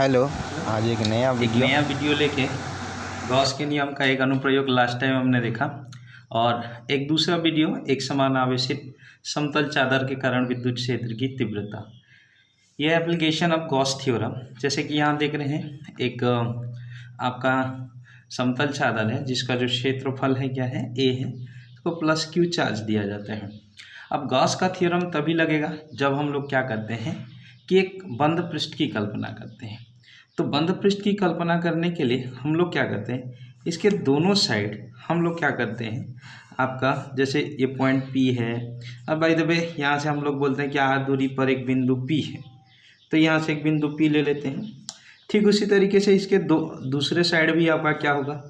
Hello. आज एक नया वीडियो लेके गॉस के नियम का एक अनुप्रयोग लास्ट टाइम हमने देखा, और एक दूसरा वीडियो एक समान आवेशित समतल चादर के कारण विद्युत क्षेत्र की तीव्रता। यह एप्लीकेशन ऑफ गॉस थ्योरम, जैसे कि यहाँ देख रहे हैं एक आपका समतल चादर है जिसका जो क्षेत्रफल है क्या है, ए है, इसको प्लस क्यू चार्ज दिया जाता है। अब गॉस का थ्योरम तभी लगेगा जब हम लोग क्या करते हैं कि एक बंद पृष्ठ की कल्पना करते हैं। तो बंद पृष्ठ की कल्पना करने के लिए हम लोग क्या करते हैं, इसके दोनों साइड हम लोग क्या करते हैं, आपका जैसे ये पॉइंट P है। अब बाय द वे यहाँ से हम लोग बोलते हैं कि r दूरी पर एक बिंदु P है, तो यहाँ से एक बिंदु P ले लेते हैं। ठीक उसी तरीके से इसके दूसरे साइड भी आपका क्या होगा,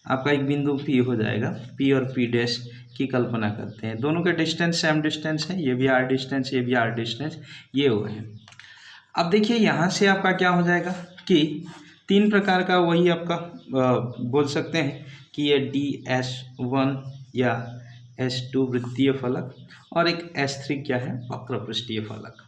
आपका एक बिंदु P हो जाएगा। P और P डैश की कल्पना करते हैं, दोनों के डिस्टेंस सेम डिस्टेंस है, ये भी r डिस्टेंस, ये भी r डिस्टेंस, ये वो है। अब देखिए यहाँ से आपका क्या हो जाएगा कि तीन प्रकार का वही आपका बोल सकते हैं कि ये DS1 या S2 वृत्तीय फलक और एक S3 क्या है, वक्र पृष्ठीय फलक।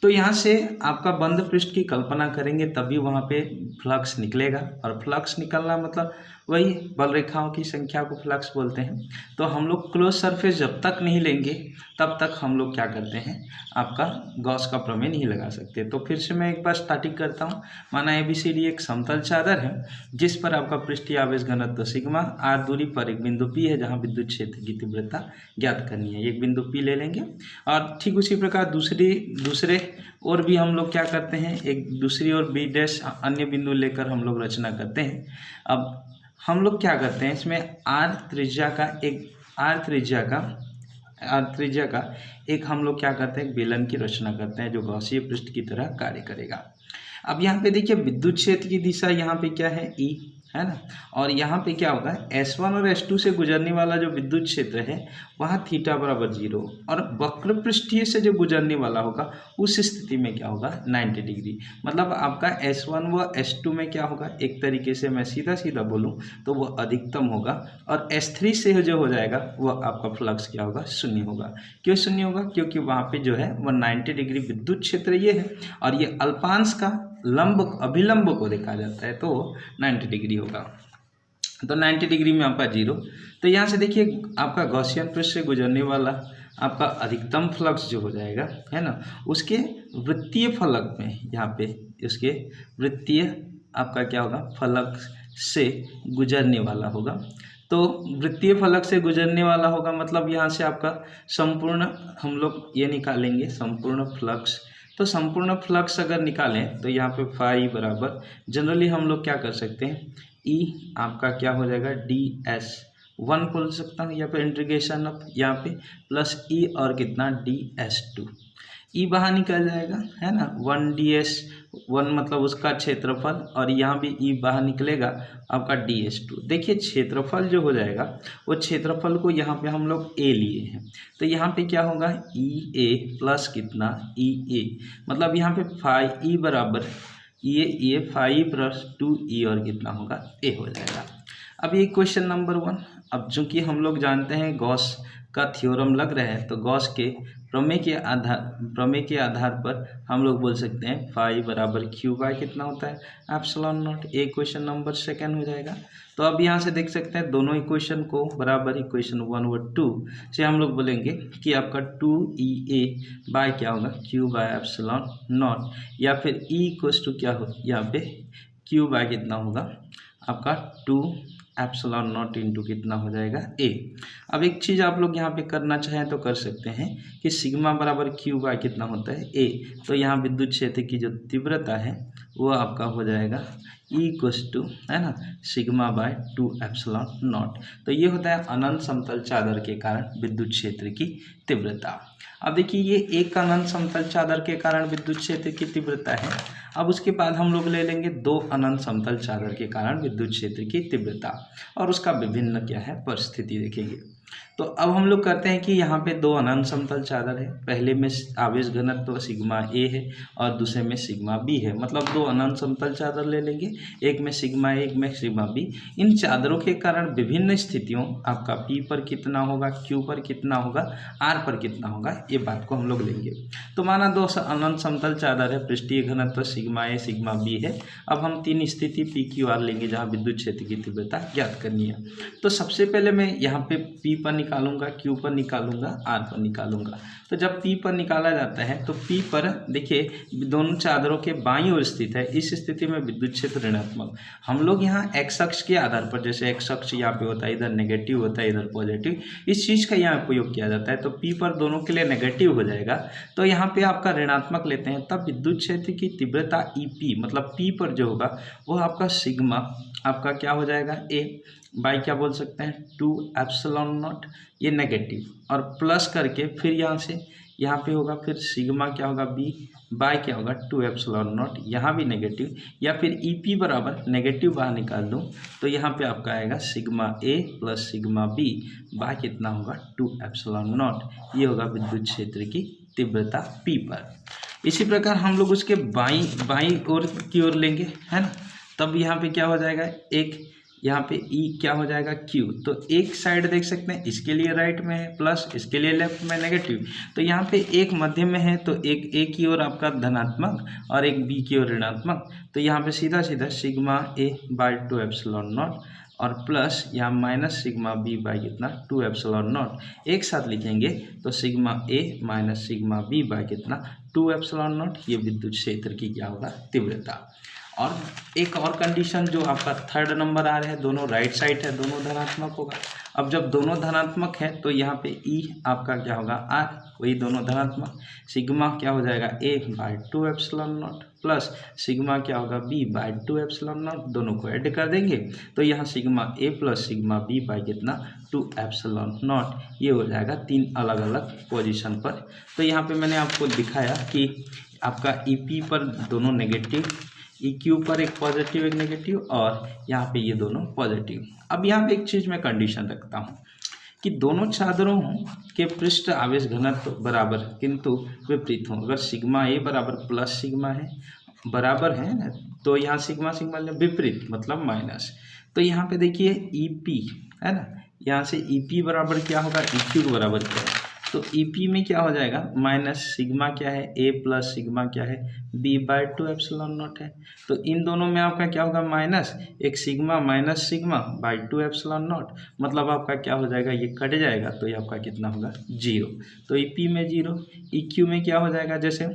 तो यहाँ से आपका बंद पृष्ठ की कल्पना करेंगे तभी वहाँ पे फ्लक्स निकलेगा, और फ्लक्स निकलना मतलब वही बल रेखाओं की संख्या को फ्लक्स बोलते हैं। तो हम लोग क्लोज सरफेस जब तक नहीं लेंगे तब तक हम लोग क्या करते हैं, आपका गॉस का प्रमेय नहीं लगा सकते। तो फिर से मैं एक बार स्टार्टिंग करता हूँ। माना ABCD एक समतल चादर है जिस पर आपका पृष्ठीय आवेश घनत्व सिग्मा, r दूरी पर एक बिंदु P है जहाँ विद्युत क्षेत्र की तीव्रता ज्ञात करनी है। एक बिंदु P ले लेंगे, और ठीक उसी प्रकार दूसरे और भी हम लोग क्या करते हैं, एक दूसरी और B डैश अन्य बिंदु लेकर हम लोग रचना करते हैं। अब हम लोग क्या करते हैं, इसमें r त्रिज्या का एक हम लोग क्या करते हैं, बेलन की रचना करते हैं जो गॉसीय पृष्ठ की तरह कार्य करेगा। अब यहाँ पे देखिए विद्युत क्षेत्र की दिशा यहाँ पे क्या है, E है ना, और यहाँ पे क्या होगा, S1 और S2 से गुजरने वाला जो विद्युत क्षेत्र है वहाँ थीटा बराबर 0, और वक्र पृष्ठीय से जो गुजरने वाला होगा उस स्थिति में क्या होगा, 90 डिग्री। मतलब आपका S1 व S2 में क्या होगा, एक तरीके से मैं सीधा बोलूँ तो वो अधिकतम होगा, और S3 से जो हो जाएगा वह आपका फ्लक्स क्या होगा, शून्य होगा। क्यों शून्य होगा, क्योंकि वहाँ पे जो है वो 90 डिग्री विद्युत क्षेत्र ये है, और ये अल्पांश का अभिलंब को देखा जाता है तो 90 डिग्री होगा। तो 90 डिग्री में आपका 0। तो यहाँ से देखिए आपका गॉसियन पृष्ठ से गुजरने वाला आपका अधिकतम फ्लक्स जो हो जाएगा है ना, उसके वृत्तीय फलक में यहाँ पे उसके वृत्तीय आपका क्या होगा, फलक से गुजरने वाला होगा। तो वृत्तीय फलक से गुजरने वाला होगा मतलब यहाँ से आपका संपूर्ण हम लोग ये निकालेंगे संपूर्ण फ्लक्स। तो संपूर्ण फ्लक्स अगर निकालें तो यहाँ पे फाई बराबर जनरली हम लोग क्या कर सकते हैं, E आपका क्या हो जाएगा, DS1 बोल सकता हूँ, या फिर इंटीग्रेशन ऑफ यहाँ पे प्लस E और कितना DS2। E बाहर निकल जाएगा है ना, 1DS1 मतलब उसका क्षेत्रफल, और यहाँ भी E बाहर निकलेगा आपका DS2। देखिए क्षेत्रफल जो हो जाएगा वो क्षेत्रफल को यहाँ पे हम लोग A लिए हैं, तो यहाँ पे क्या होगा, EA प्लस कितना EA, मतलब यहाँ पे फाई E बराबर ये फाई प्लस 2E और कितना होगा A हो जाएगा। अब ये क्वेश्चन नंबर 1। अब चूंकि हम लोग जानते हैं गॉस का थ्योरम लग रहा है, तो गॉस के प्रमेय के आधार पर हम लोग बोल सकते हैं फाई बराबर Q बाय कितना होता है, एप्सिलॉन नॉट। एक क्वेश्चन नंबर 2 हो जाएगा। तो अब यहाँ से देख सकते हैं दोनों इक्वेशन को बराबर इक्वेशन 1 और 2 से हम लोग बोलेंगे कि आपका 2EA बाय क्या होगा, Q बाय एप्सिलॉन नॉट, या फिर E इक्वल्स टू क्या हो, यहाँ पे Q बाय कितना होगा आपका 2 एप्सिलॉन नॉट इंटू कितना हो जाएगा A। अब एक चीज़ आप लोग यहाँ पे करना चाहें तो कर सकते हैं कि सिग्मा बराबर Q बाय कितना होता है A। तो यहाँ विद्युत क्षेत्र की जो तीव्रता है वो आपका हो जाएगा E इक्वल्स टू है ना सिग्मा बाय 2 एप्सिलॉन नॉट। तो ये होता है अनंत समतल चादर के कारण विद्युत क्षेत्र की तीव्रता। अब देखिए ये एक अनंत समतल चादर के कारण विद्युत क्षेत्र की तीव्रता है। अब उसके बाद हम लोग ले लेंगे 2 अनंत समतल चादर के कारण विद्युत क्षेत्र की तीव्रता, और उसका विभिन्न क्या है परिस्थिति देखेंगे। तो अब हम लोग करते हैं कि यहाँ पे दो अनंत समतल चादर है, पहले में आवेश घनत्व सिग्मा ए है और दूसरे में सिग्मा बी है, मतलब दो अनंत समतल चादर ले लेंगे, एक में सिग्मा ए, एक में सिग्मा बी। इन चादरों के कारण विभिन्न स्थितियों आपका पी पर कितना होगा, क्यू पर कितना होगा, आर पर कितना होगा, ये बात को हम लोग लेंगे। तो माना दो अनंत समतल चादर है, पृष्ठीय घनत्व सिग्मा ए सिग्मा बी है। अब हम तीन स्थिति पी क्यू आर लेंगे जहाँ विद्युत क्षेत्र की तीव्रता ज्ञात करनी है। तो सबसे पहले मैं यहाँ पे पी पर निकालूंगा, क्यू पर निकालूंगा, आर पर निकालूंगा। तो जब पी पर निकाला जाता है तो पी पर देखिए दोनों चादरों के बाईं ओर स्थित है, इस स्थिति में विद्युत क्षेत्र ऋणात्मक। हम लोग यहाँ एक्स अक्ष के आधार पर, जैसे एक्स अक्ष यहाँ पे होता है, इधर नेगेटिव होता है, इधर पॉजिटिव, इस चीज़ का यहाँ उपयोग किया जाता है। तो पी पर दोनों के लिए नेगेटिव हो जाएगा, तो यहाँ पे आपका ऋणात्मक लेते हैं, तब विद्युत क्षेत्र की तीव्रता ई पी, मतलब पी पर जो होगा वो आपका सिग्मा आपका क्या हो जाएगा, ए बाई क्या बोल सकते हैं 2 एप्सिलॉन नॉट, ये नेगेटिव, और प्लस करके फिर यहाँ से यहाँ पे होगा फिर सिग्मा क्या होगा बी बाई क्या होगा 2 एप्सिलॉन नॉट, यहाँ भी नेगेटिव, या फिर ई पी बराबर नेगेटिव बाहर निकाल दूँ तो यहाँ पे आपका आएगा sigma A plus sigma B by कितना होगा 2 एप्सिलॉन नॉट, ये होगा विद्युत क्षेत्र की तीव्रता पी पर। इसी प्रकार हम लोग उसके बाई ओर की ओर लेंगे, है ना, तब यहाँ पे क्या हो जाएगा, एक यहाँ पे ई क्या हो जाएगा क्यू। तो एक साइड देख सकते हैं इसके लिए राइट में है प्लस, इसके लिए लेफ्ट में नेगेटिव, तो यहाँ पे एक मध्य में है, तो एक ए की ओर आपका धनात्मक और एक बी की ओर ऋणात्मक। तो यहाँ पे सीधा सीधा sigma A by 2 epsilon naught और प्लस यहाँ माइनस सिग्मा बी बाई कितना 2 एप्सिलॉन नॉट, एक साथ लिखेंगे तो sigma A minus sigma B by कितना 2 एप्सिलॉन नॉट, ये विद्युत क्षेत्र की क्या होगा तीव्रता। और एक और कंडीशन जो आपका थर्ड नंबर आ रहा है, दोनों राइट साइड है, दोनों धनात्मक होगा। अब जब दोनों धनात्मक है तो यहाँ पे ई आपका क्या होगा आर, वही दोनों धनात्मक, सिग्मा क्या हो जाएगा A by 2 epsilon naught plus sigma क्या होगा बी बाई 2 एप्सिलॉन नॉट, दोनों को ऐड कर देंगे तो यहाँ sigma A plus sigma B by कितना 2 एप्सिलॉन नॉट, ये हो जाएगा तीन अलग अलग पोजीशन पर। तो यहाँ पे मैंने आपको दिखाया कि आपका ई पी पर दोनों नेगेटिव, ई क्यू पर एक पॉजिटिव एक नेगेटिव, और यहाँ पे ये दोनों पॉजिटिव। अब यहाँ पे एक चीज़ मैं कंडीशन रखता हूँ कि दोनों चादरों के पृष्ठ आवेश घनत्व बराबर किंतु विपरीत हों। अगर सिग्मा ए बराबर प्लस सिग्मा है बराबर है ना, तो यहाँ सिग्मा सिग्मा विपरीत मतलब माइनस। तो यहाँ पे देखिए ई पी है ना, यहाँ से ई पी बराबर क्या होगा ई क्यू बराबर क्या है, तो ई पी में क्या हो जाएगा माइनस सिग्मा क्या है ए प्लस सिग्मा क्या है बी बाई 2 एप्सिलॉन नॉट है। तो इन दोनों में आपका क्या होगा माइनस, एक sigma minus sigma by 2 epsilon not, मतलब आपका क्या हो जाएगा ये कट जाएगा, तो ये आपका कितना होगा 0। तो ई पी में 0, ई क्यू में क्या हो जाएगा, जैसे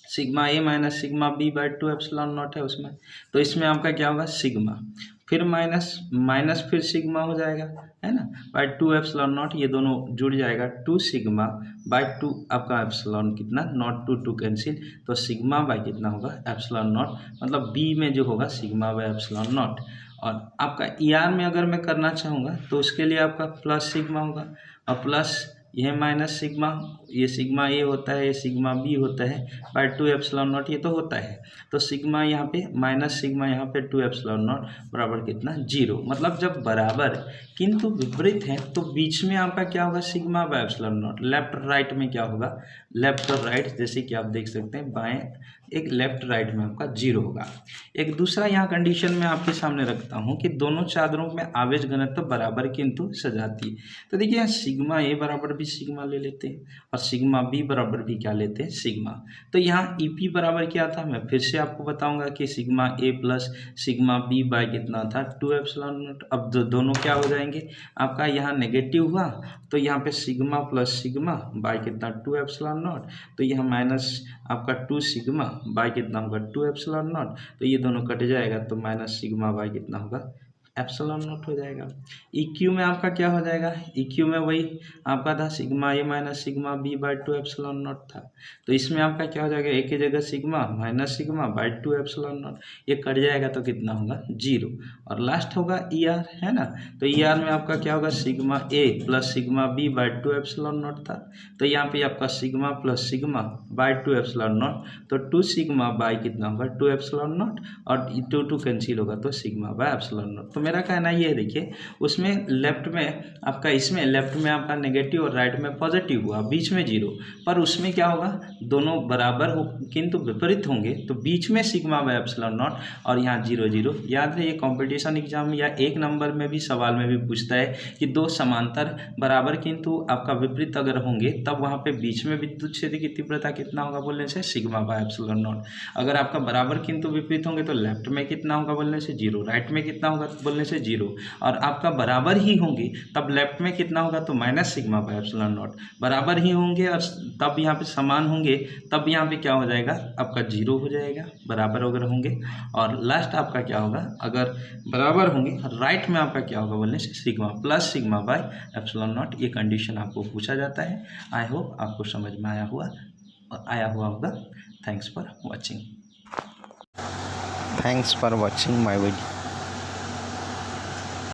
sigma A minus sigma B by 2 epsilon naught है उसमें, तो इसमें आपका क्या होगा सिग्मा फिर माइनस माइनस फिर सिग्मा हो जाएगा, है ना, बाई 2 एप्सिलॉन नॉट, ये दोनों जुड़ जाएगा 2 सिग्मा बाई 2 आपका एप्सिलॉन कितना नॉट 2 कैंसिल, तो सिग्मा बाई कितना होगा एप्सिलॉन नॉट, मतलब बी में जो होगा सिग्मा बाई एप्सिलॉन नॉट। और आपका ई आर में अगर मैं करना चाहूँगा तो उसके लिए आपका प्लस सिग्मा होगा और प्लस यह माइनस सिग्मा, ये सिग्मा ए होता है, ये सिग्मा बी होता है बाई 2 एप्सिलॉन नॉट, ये तो होता है, तो सिग्मा यहाँ पे माइनस सिग्मा यहाँ पे 2 एप्सिलॉन नॉट बराबर कितना 0। मतलब जब बराबर किंतु विपरीत है तो बीच में आपका क्या होगा sigma by epsilon not, left right में क्या होगा लेफ्ट और राइट, जैसे कि आप देख सकते हैं बाएं एक लेफ्ट राइट में आपका 0 होगा। एक दूसरा यहाँ कंडीशन में आपके सामने रखता हूँ कि दोनों चादरों में आवेश घनत्व बराबर किंतु सजाती। तो देखिए यहाँ सिग्मा ए बराबर भी सिग्मा ले लेते हैं और सिग्मा बी बराबर भी क्या लेते हैं सिग्मा। तो यहाँ ई पी बराबर क्या था, मैं फिर से आपको बताऊंगा कि sigma A plus sigma B by कितना था 2 एप्सिलॉन नॉट। अब दोनों क्या हो जाएंगे आपका, यहाँ नेगेटिव हुआ तो यहाँ पे सिग्मा प्लस सिग्मा बाई कितना 2 एप्सिलॉन नॉट, तो यहाँ माइनस आपका 2 सिग्मा बाई कितना होगा 2 एप्सिलॉन नॉट, तो ये दोनों कट जाएगा तो माइनस सिग्मा बाई कितना होगा एप्सिलॉन नॉट हो जाएगा। ई क्यू में आपका क्या हो जाएगा, ई क्यू में वही आपका था sigma A minus sigma B by 2 epsilon naught था, तो इसमें आपका क्या हो जाएगा एक ही जगह sigma minus sigma by 2 epsilon not, ये कट जाएगा तो कितना होगा 0। और लास्ट होगा ई आर, है ना, तो ई आर में आपका क्या होगा sigma A plus sigma B by 2 epsilon naught था, तो यहाँ पे आपका sigma plus sigma by 2 epsilon naught, तो 2 सिग्मा बाई कितना होगा 2 एप्सिलॉन नॉट और 2 कैंसिल होगा तो सिग्मा बाई एप्सिलॉन नॉट। तो मेरा कहना ये है, देखिए उसमें लेफ्ट में आपका, इसमें लेफ्ट में आपका नेगेटिव और राइट में पॉजिटिव हुआ, बीच में जीरो, पर उसमें क्या होगा, दोनों बराबर हो किंतु विपरीत होंगे, तो बीच में सिग्मा बाय एप्सिलॉन नॉट और यहाँ 0 0। याद है ये कंपटीशन एग्जाम या एक नंबर में भी सवाल में भी पूछता है कि दो समांतर बराबर किंतु आपका विपरीत अगर होंगे तब वहाँ पे बीच में विद्युत क्षेत्र की तीव्रता कितना होगा बोलने से सिग्मा बाय एप्सिलॉन नॉट। अगर आपका बराबर किंतु विपरीत होंगे तो लेफ्ट में कितना होगा बोलने से 0, राइट में कितना होगा बोलने से 0, और आपका बराबर ही होंगे तब लेफ्ट में कितना होगा तो minus sigma by epsilon not. बराबर ही होंगे और तब यहाँ पे समान होंगे तब यहाँ पे क्या हो जाएगा आपका 0 हो जाएगा, बराबर वगैरह होंगे। और लास्ट आपका क्या होगा, अगर बराबर होंगे राइट में आपका क्या होगा बोलने से sigma plus sigma by epsilon not. ये कंडीशन आपको पूछा जाता है। आई होप आपको समझ में आया हुआ होगा। Thanks for watching. Thanks for watching my video.